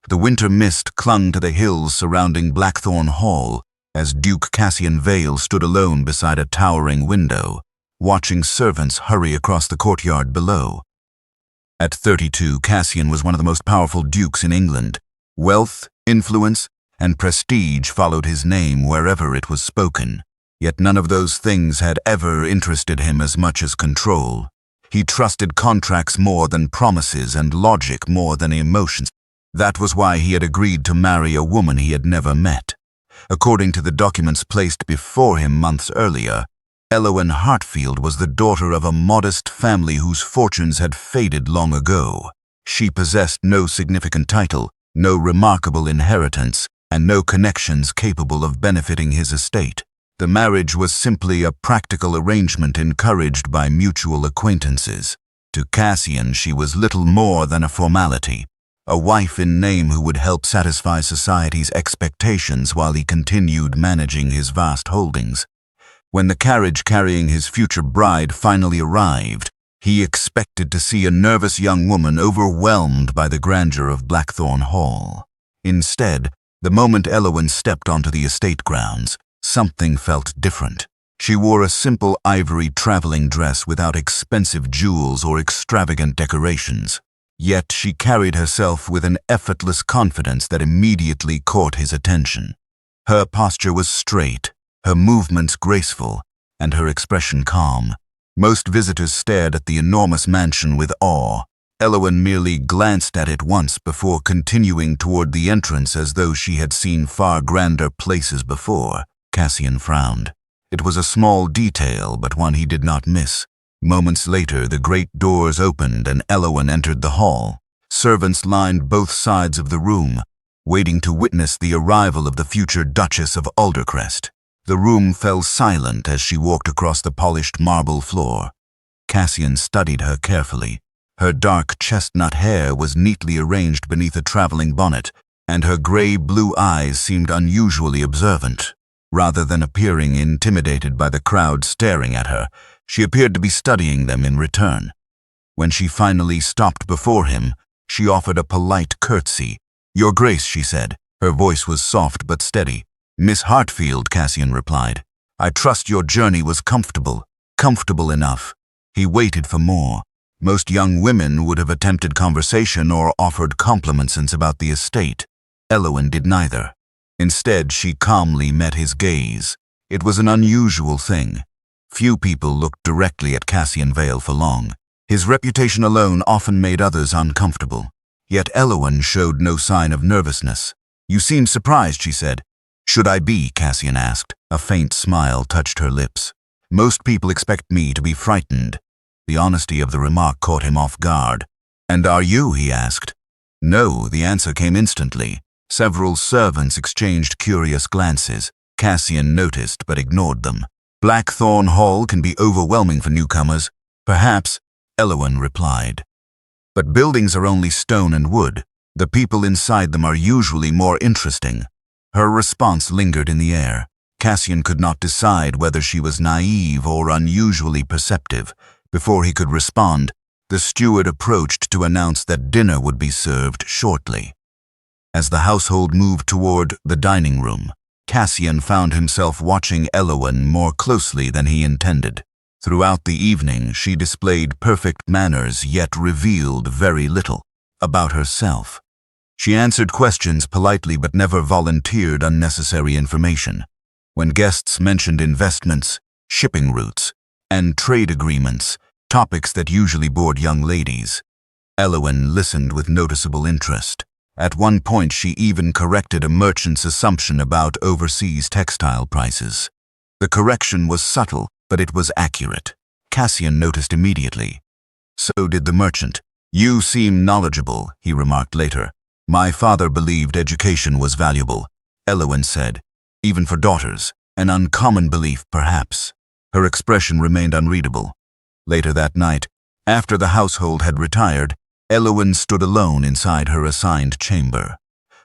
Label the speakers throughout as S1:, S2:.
S1: The winter mist clung to the hills surrounding Blackthorn Hall as Duke Cassian Vale stood alone beside a towering window, watching servants hurry across the courtyard below. At 32, Cassian was one of the most powerful dukes in England. Wealth, influence, and prestige followed his name wherever it was spoken. Yet none of those things had ever interested him as much as control. He trusted contracts more than promises and logic more than emotions. That was why he had agreed to marry a woman he had never met. According to the documents placed before him months earlier, Elowen Hartfield was the daughter of a modest family whose fortunes had faded long ago. She possessed no significant title, no remarkable inheritance, and no connections capable of benefiting his estate. The marriage was simply a practical arrangement encouraged by mutual acquaintances. To Cassian, she was little more than a formality, a wife in name who would help satisfy society's expectations while he continued managing his vast holdings. When the carriage carrying his future bride finally arrived, he expected to see a nervous young woman overwhelmed by the grandeur of Blackthorn Hall. Instead, the moment Elowen stepped onto the estate grounds, something felt different. She wore a simple ivory traveling dress without expensive jewels or extravagant decorations. Yet she carried herself with an effortless confidence that immediately caught his attention. Her posture was straight, her movements graceful, and her expression calm. Most visitors stared at the enormous mansion with awe. Elowen merely glanced at it once before continuing toward the entrance as though she had seen far grander places before. Cassian frowned. It was a small detail, but one he did not miss. Moments later, the great doors opened and Elowen entered the hall. Servants lined both sides of the room, waiting to witness the arrival of the future Duchess of Aldercrest. The room fell silent as she walked across the polished marble floor. Cassian studied her carefully. Her dark chestnut hair was neatly arranged beneath a traveling bonnet, and her gray-blue eyes seemed unusually observant. Rather than appearing intimidated by the crowd staring at her, she appeared to be studying them in return. When she finally stopped before him, she offered a polite curtsy. "Your Grace," she said. Her voice was soft but steady. "Miss Hartfield," Cassian replied. "I trust your journey was comfortable enough." He waited for more. Most young women would have attempted conversation or offered compliments about the estate. Elowen did neither. Instead, she calmly met his gaze. It was an unusual thing. Few people looked directly at Cassian Vale for long. His reputation alone often made others uncomfortable. Yet Elowen showed no sign of nervousness. "You seem surprised," she said. "Should I be?" Cassian asked. A faint smile touched her lips. "Most people expect me to be frightened." The honesty of the remark caught him off guard. "And are you?" he asked. "No," the answer came instantly. Several servants exchanged curious glances. Cassian noticed but ignored them. "Blackthorn Hall can be overwhelming for newcomers." "Perhaps," Elowen replied. "But buildings are only stone and wood. The people inside them are usually more interesting." Her response lingered in the air. Cassian could not decide whether she was naive or unusually perceptive. Before he could respond, the steward approached to announce that dinner would be served shortly. As the household moved toward the dining room, Cassian found himself watching Elowen more closely than he intended. Throughout the evening, she displayed perfect manners yet revealed very little about herself. She answered questions politely but never volunteered unnecessary information. When guests mentioned investments, shipping routes, and trade agreements, topics that usually bored young ladies, Elowen listened with noticeable interest. At one point, she even corrected a merchant's assumption about overseas textile prices. The correction was subtle, but it was accurate. Cassian noticed immediately. So did the merchant. "You seem knowledgeable," he remarked later. "My father believed education was valuable," Elowen said. "Even for daughters. An uncommon belief, perhaps." Her expression remained unreadable. Later that night, after the household had retired, Elowen stood alone inside her assigned chamber.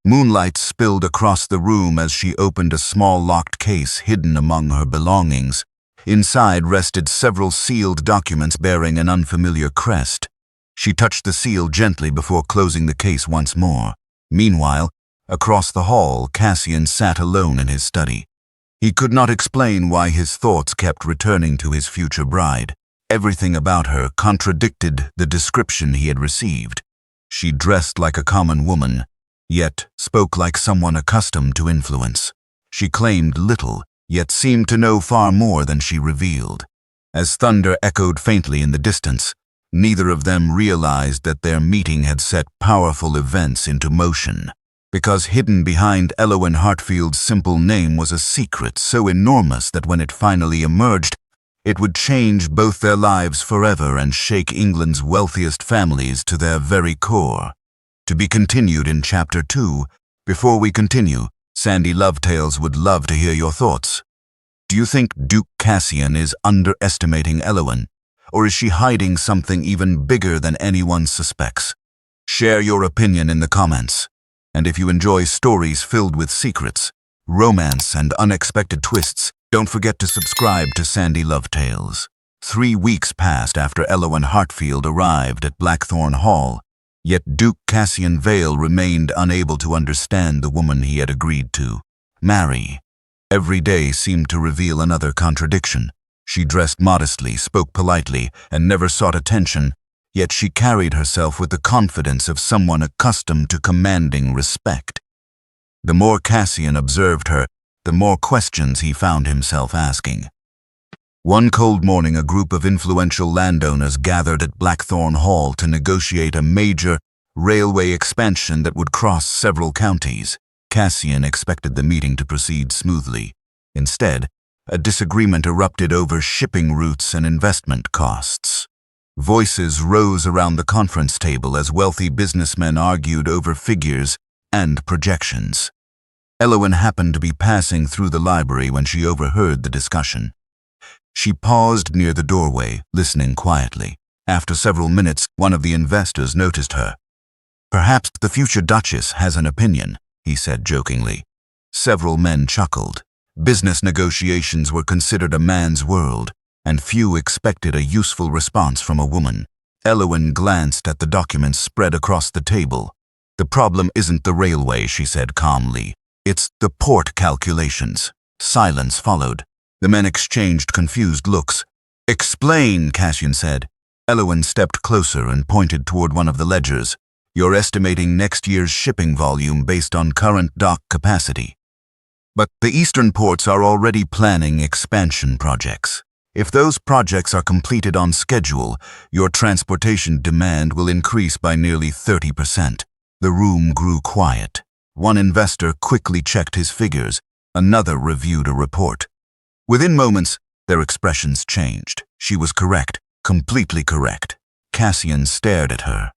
S1: Moonlight spilled across the room as she opened a small locked case hidden among her belongings. Inside rested several sealed documents bearing an unfamiliar crest. She touched the seal gently before closing the case once more. Meanwhile, across the hall, Cassian sat alone in his study. He could not explain why his thoughts kept returning to his future bride. Everything about her contradicted the description he had received. She dressed like a common woman, yet spoke like someone accustomed to influence. She claimed little, yet seemed to know far more than she revealed. As thunder echoed faintly in the distance, neither of them realized that their meeting had set powerful events into motion. Because hidden behind Elowen Hartfield's simple name was a secret so enormous that when it finally emerged, it would change both their lives forever and shake England's wealthiest families to their very core. To be continued in Chapter 2. Before we continue, Sandy Lovetales would love to hear your thoughts. Do you think Duke Cassian is underestimating Elowen, or is she hiding something even bigger than anyone suspects? Share your opinion in the comments. And if you enjoy stories filled with secrets, romance, and unexpected twists, don't forget to subscribe to Sandy Lovetales. 3 weeks passed after Elowen Hartfield arrived at Blackthorn Hall, yet Duke Cassian Vale remained unable to understand the woman he had agreed to marry. Every day seemed to reveal another contradiction. She dressed modestly, spoke politely, and never sought attention, yet she carried herself with the confidence of someone accustomed to commanding respect. The more Cassian observed her, the more questions he found himself asking. One cold morning, a group of influential landowners gathered at Blackthorn Hall to negotiate a major railway expansion that would cross several counties. Cassian expected the meeting to proceed smoothly. Instead, a disagreement erupted over shipping routes and investment costs. Voices rose around the conference table as wealthy businessmen argued over figures and projections. Elowen happened to be passing through the library when she overheard the discussion. She paused near the doorway, listening quietly. After several minutes, one of the investors noticed her. "Perhaps the future Duchess has an opinion," he said jokingly. Several men chuckled. Business negotiations were considered a man's world, and few expected a useful response from a woman. Elowen glanced at the documents spread across the table. "The problem isn't the railway," she said calmly. "It's the port calculations." Silence followed. The men exchanged confused looks. "Explain," Cassian said. Elowen stepped closer and pointed toward one of the ledgers. "You're estimating next year's shipping volume based on current dock capacity. But the eastern ports are already planning expansion projects. If those projects are completed on schedule, your transportation demand will increase by nearly 30%. The room grew quiet. One investor quickly checked his figures. Another reviewed a report. Within moments, their expressions changed. She was correct, completely correct. Cassian stared at her.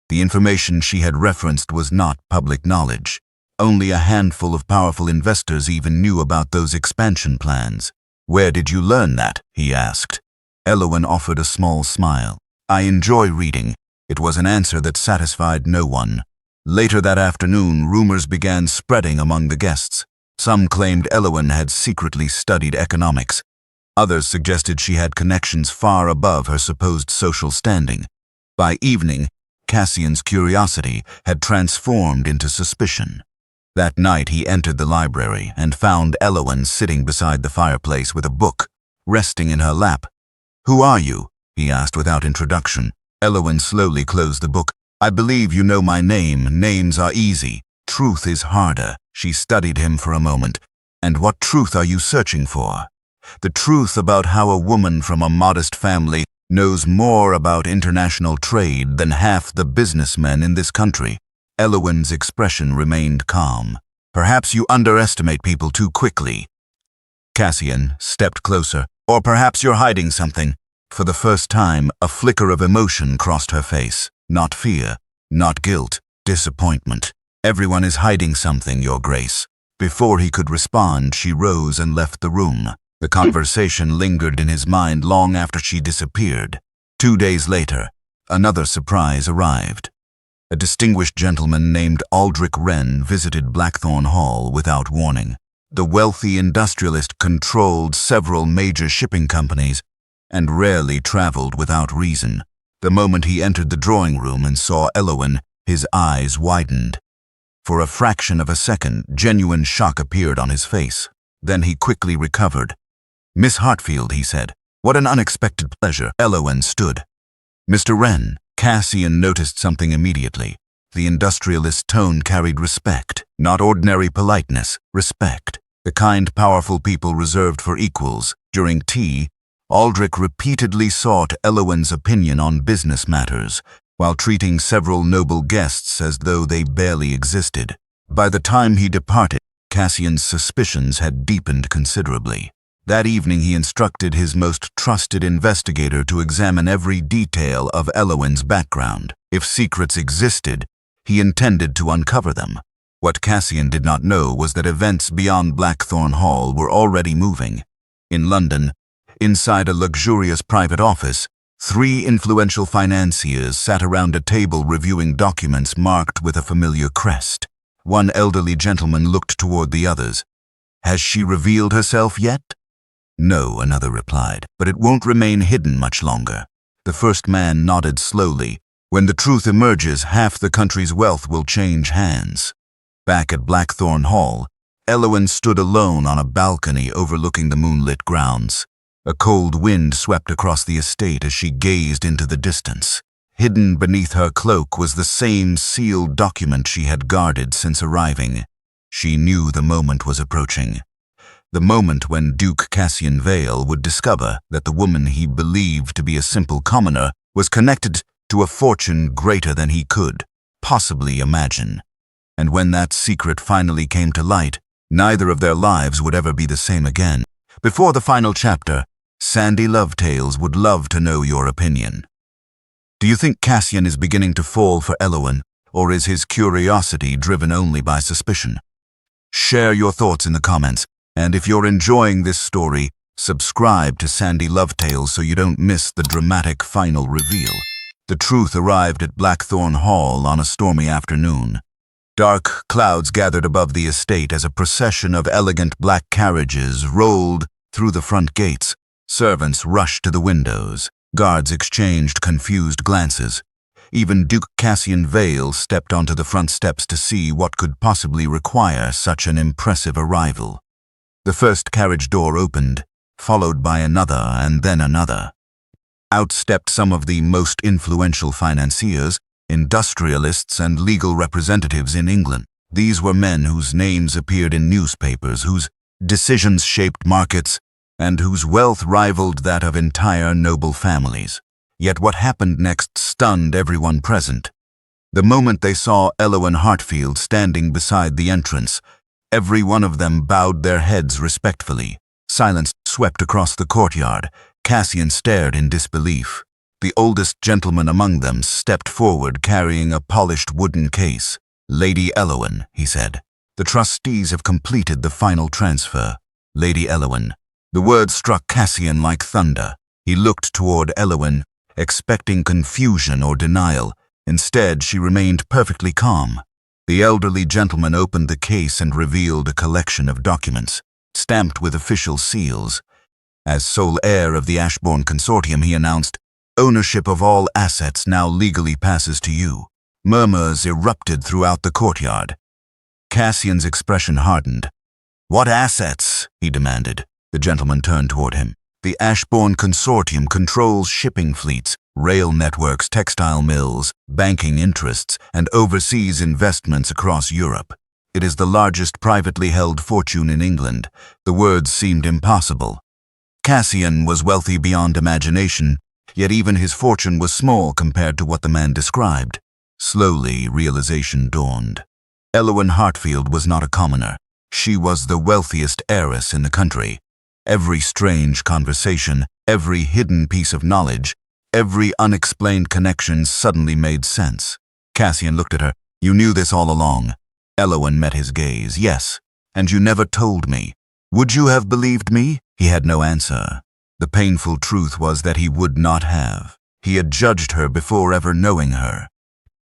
S1: The information she had referenced was not public knowledge. Only a handful of powerful investors even knew about those expansion plans. "Where did you learn that?" he asked. Elowen offered a small smile. "I enjoy reading." It was an answer that satisfied no one. Later that afternoon, rumors began spreading among the guests. Some claimed Elowen had secretly studied economics. Others suggested she had connections far above her supposed social standing. By evening, Cassian's curiosity had transformed into suspicion. That night he entered the library and found Elowen sitting beside the fireplace with a book, resting in her lap. "Who are you?" he asked without introduction. Elowen slowly closed the book. "I believe you know my name. Names are easy. Truth is harder." She studied him for a moment. "And what truth are you searching for?" "The truth about how a woman from a modest family knows more about international trade than half the businessmen in this country." Elowen's expression remained calm. "Perhaps you underestimate people too quickly." Cassian stepped closer. "Or perhaps you're hiding something." For the first time, a flicker of emotion crossed her face. Not fear, not guilt, disappointment. "Everyone is hiding something, Your Grace." Before he could respond, she rose and left the room. The conversation lingered in his mind long after she disappeared. 2 days later, another surprise arrived. A distinguished gentleman named Aldrich Wren visited Blackthorn Hall without warning. The wealthy industrialist controlled several major shipping companies and rarely traveled without reason. The moment he entered the drawing room and saw Elowen, his eyes widened. For a fraction of a second, genuine shock appeared on his face. Then he quickly recovered. "Miss Hartfield," he said. "What an unexpected pleasure." Elowen stood. "Mr. Wren." Cassian noticed something immediately. The industrialist's tone carried respect, not ordinary politeness, respect. The kind, powerful people reserved for equals. During tea, Aldrich repeatedly sought Elowen's opinion on business matters, while treating several noble guests as though they barely existed. By the time he departed, Cassian's suspicions had deepened considerably. That evening he instructed his most trusted investigator to examine every detail of Elowen's background. If secrets existed, he intended to uncover them. What Cassian did not know was that events beyond Blackthorn Hall were already moving. In London, inside a luxurious private office, 3 influential financiers sat around a table reviewing documents marked with a familiar crest. One elderly gentleman looked toward the others. "Has she revealed herself yet?" "No," another replied, "but it won't remain hidden much longer." The first man nodded slowly. "When the truth emerges, half the country's wealth will change hands." Back at Blackthorn Hall, Elowen stood alone on a balcony overlooking the moonlit grounds. A cold wind swept across the estate as she gazed into the distance. Hidden beneath her cloak was the same sealed document she had guarded since arriving. She knew the moment was approaching. The moment when Duke Cassian Vale would discover that the woman he believed to be a simple commoner was connected to a fortune greater than he could possibly imagine. And when that secret finally came to light, neither of their lives would ever be the same again. Before the final chapter, Sandy Lovetales would love to know your opinion. Do you think Cassian is beginning to fall for Elowen, or is his curiosity driven only by suspicion? Share your thoughts in the comments, and if you're enjoying this story, subscribe to Sandy Lovetales so you don't miss the dramatic final reveal. The truth arrived at Blackthorn Hall on a stormy afternoon. Dark clouds gathered above the estate as a procession of elegant black carriages rolled through the front gates. Servants rushed to the windows. Guards exchanged confused glances. Even Duke Cassian Vale stepped onto the front steps to see what could possibly require such an impressive arrival. The first carriage door opened, followed by another and then another. Out stepped some of the most influential financiers, industrialists, and legal representatives in England. These were men whose names appeared in newspapers, whose decisions shaped markets, and whose wealth rivaled that of entire noble families. Yet what happened next stunned everyone present. The moment they saw Elowen Hartfield standing beside the entrance, every one of them bowed their heads respectfully. Silence swept across the courtyard. Cassian stared in disbelief. The oldest gentleman among them stepped forward carrying a polished wooden case. "Lady Elowen," he said. "The trustees have completed the final transfer." "Lady Elowen." The word struck Cassian like thunder. He looked toward Elowen, expecting confusion or denial. Instead, she remained perfectly calm. The elderly gentleman opened the case and revealed a collection of documents, stamped with official seals. As sole heir of the Ashbourne Consortium, he announced, "Ownership of all assets now legally passes to you." Murmurs erupted throughout the courtyard. Cassian's expression hardened. "What assets?" he demanded. The gentleman turned toward him. "The Ashbourne Consortium controls shipping fleets, rail networks, textile mills, banking interests, and overseas investments across Europe. It is the largest privately held fortune in England." The words seemed impossible. Cassian was wealthy beyond imagination, yet even his fortune was small compared to what the man described. Slowly, realization dawned. Elowen Hartfield was not a commoner. She was the wealthiest heiress in the country. Every strange conversation, every hidden piece of knowledge, every unexplained connection suddenly made sense. Cassian looked at her. "You knew this all along." Elowen met his gaze. "Yes, and you never told me. Would you have believed me?" He had no answer. The painful truth was that he would not have. He had judged her before ever knowing her.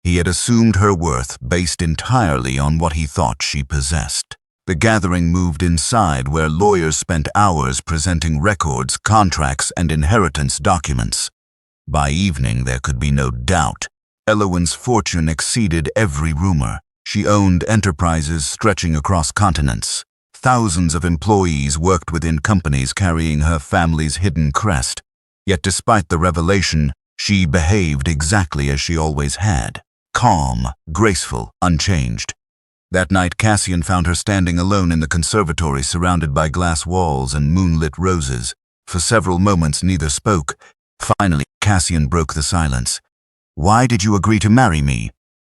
S1: He had assumed her worth based entirely on what he thought she possessed. The gathering moved inside, where lawyers spent hours presenting records, contracts, and inheritance documents. By evening, there could be no doubt. Elowen's fortune exceeded every rumor. She owned enterprises stretching across continents. Thousands of employees worked within companies carrying her family's hidden crest. Yet despite the revelation, she behaved exactly as she always had. Calm, graceful, unchanged. That night, Cassian found her standing alone in the conservatory, surrounded by glass walls and moonlit roses. For several moments, neither spoke. Finally, Cassian broke the silence. "Why did you agree to marry me?"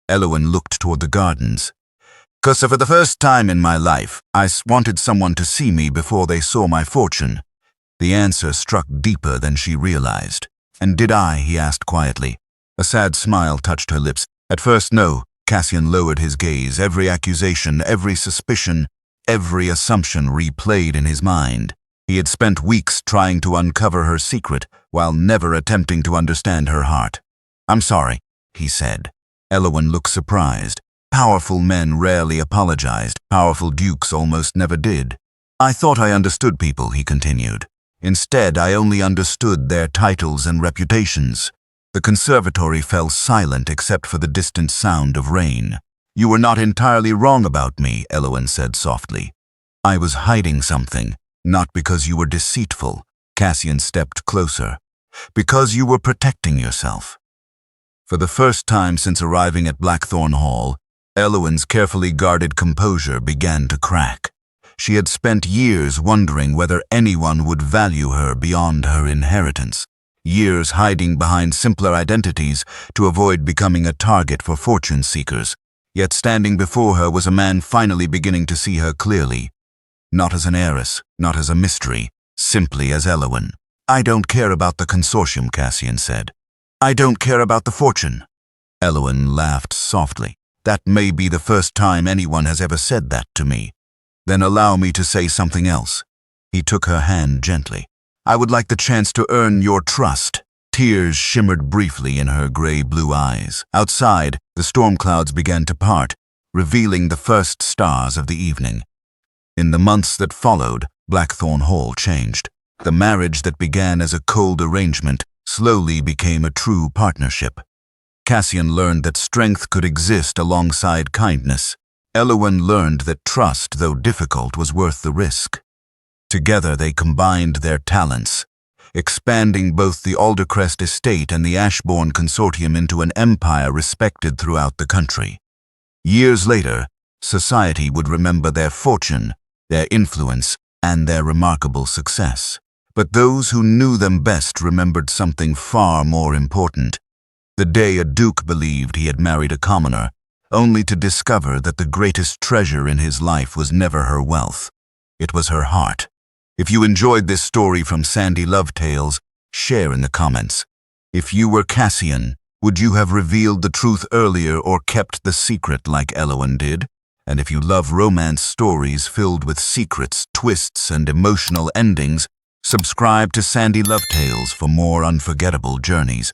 S1: Elowen looked toward the gardens. "'Cause for the first time in my life, I wanted someone to see me before they saw my fortune." The answer struck deeper than she realized. "And did I?" he asked quietly. A sad smile touched her lips. "At first, no." Cassian lowered his gaze. Every accusation, every suspicion, every assumption replayed in his mind. He had spent weeks trying to uncover her secret, while never attempting to understand her heart. "I'm sorry," he said. Elowen looked surprised. Powerful men rarely apologized. Powerful dukes almost never did. "I thought I understood people," he continued. "Instead, I only understood their titles and reputations." The conservatory fell silent except for the distant sound of rain. "You were not entirely wrong about me," Elowen said softly. "I was hiding something, not because you were deceitful." Cassian stepped closer. "Because you were protecting yourself." For the first time since arriving at Blackthorn Hall, Elowen's carefully guarded composure began to crack. She had spent years wondering whether anyone would value her beyond her inheritance. Years hiding behind simpler identities to avoid becoming a target for fortune seekers. Yet standing before her was a man finally beginning to see her clearly. Not as an heiress, not as a mystery, simply as Elowen. "I don't care about the consortium," Cassian said. "I don't care about the fortune." Elowen laughed softly. "That may be the first time anyone has ever said that to me." "Then allow me to say something else." He took her hand gently. "I would like the chance to earn your trust." Tears shimmered briefly in her gray-blue eyes. Outside, the storm clouds began to part, revealing the first stars of the evening. In the months that followed, Blackthorn Hall changed. The marriage that began as a cold arrangement slowly became a true partnership. Cassian learned that strength could exist alongside kindness. Elowen learned that trust, though difficult, was worth the risk. Together they combined their talents, expanding both the Aldercrest estate and the Ashbourne Consortium into an empire respected throughout the country. Years later, society would remember their fortune, their influence, and their remarkable success. But those who knew them best remembered something far more important. The day a duke believed he had married a commoner, only to discover that the greatest treasure in his life was never her wealth. It was her heart. If you enjoyed this story from Sandy Love Tales, share in the comments. If you were Cassian, would you have revealed the truth earlier or kept the secret like Elowen did? And if you love romance stories filled with secrets, twists, and emotional endings, subscribe to Sandy Love Tales for more unforgettable journeys.